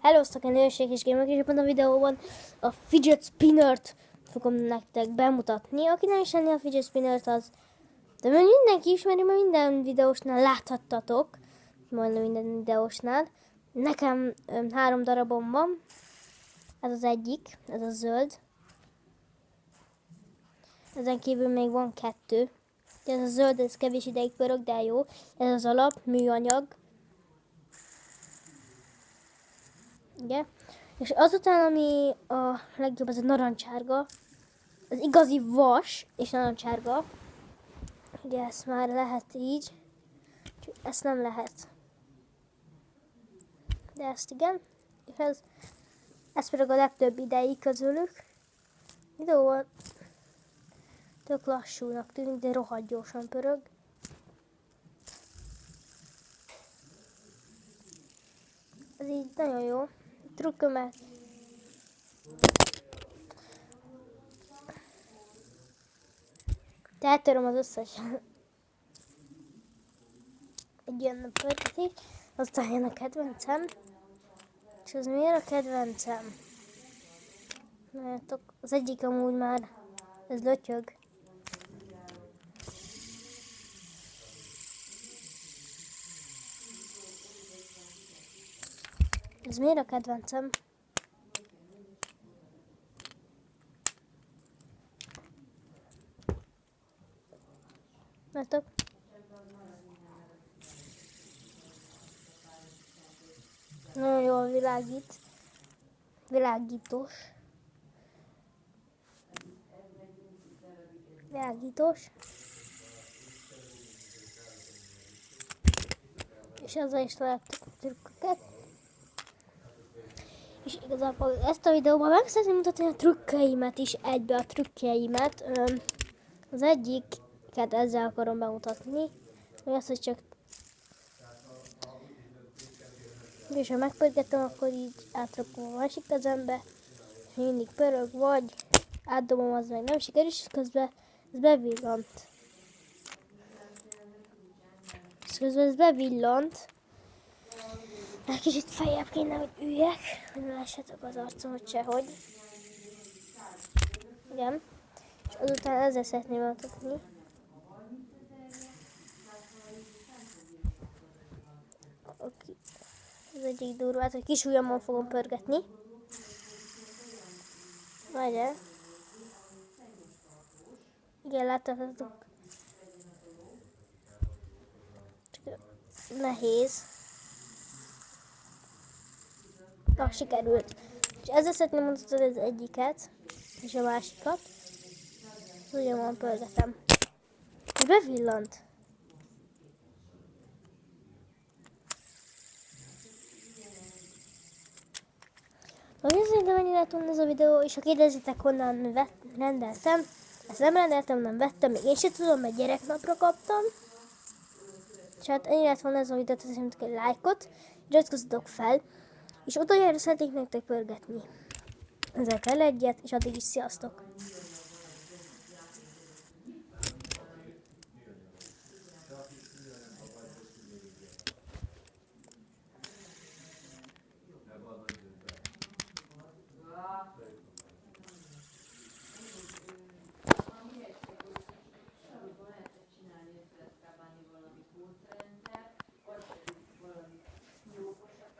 Hellóztak, én Nőség és Gamer, és ebben a videóban a Fidget Spinnert fogom nektek bemutatni. Aki nem ismeri a Fidget Spinnert, az... De mindenki ismeri, mert minden videósnál láthattatok. Majdnem minden videósnál. Nekem 3 darabom van. Ez az egyik, ez a zöld. Ezen kívül még van 2. Ez a zöld, ez kevés ideig pörög, de jó. Ez az alap, műanyag. Igen. És azután, ami a legjobb, az a narancsárga. Az igazi vas és narancsárga. Ugye ezt már lehet így. Csak ezt nem lehet. De ezt igen. És ez pedig a legtöbb ideig közülük. Videóval tök lassúnak tűnik, de rohadt gyorsan pörög. Ez így nagyon jó. Trükkömet. Tehát töröm az összes. Egy ilyen pörgetés. Aztán jön a kedvencem. És az miért a kedvencem? Mert az egyik amúgy már ez lötyög. Ez miért a kedvencem? Látok? Nagyon jól világít. Világítós. Világítós. És ezzel is találtuk a trükköket. És igazából ezt a videóban meg szeretném mutatni a trükkeimet is, egybe a trükkeimet. Az egyiket ezzel akarom bemutatni, hogy azt, hogy csak és ha megpörgetem, akkor így átrakom a másik kezembe, és mindig pörög, vagy átdobom, az meg nem sikerül, és közben ez bevillant. És közben ez bevillant. Egy kicsit feljebb kéne, hogy üljek, hogy ne lássátok az arcomat sehogy. Igen. És azután ezzel szeretném bemutatni. Az egyik durvát, hogy kis ujjamon fogom pörgetni. Várjál. Igen, láttátok. Csak nehéz. Na, sikerült. És ezzel szeretném mutatni az egyiket, és a másikat. Az ujjamon pörgetem. Bevillant. Most szerintem ennyi lett volna ez a videó, és ha kérdezitek, honnan rendeltem, ezt nem rendeltem, nem vettem, még én sem tudom, mert gyereknapra kaptam. És hát ennyi lett volna ez a videó, teszem egy lájkot, iratkozzatok fel, és utoljára szeretnék nektek pörgetni. Ezzel kell egyet, és addig is sziasztok!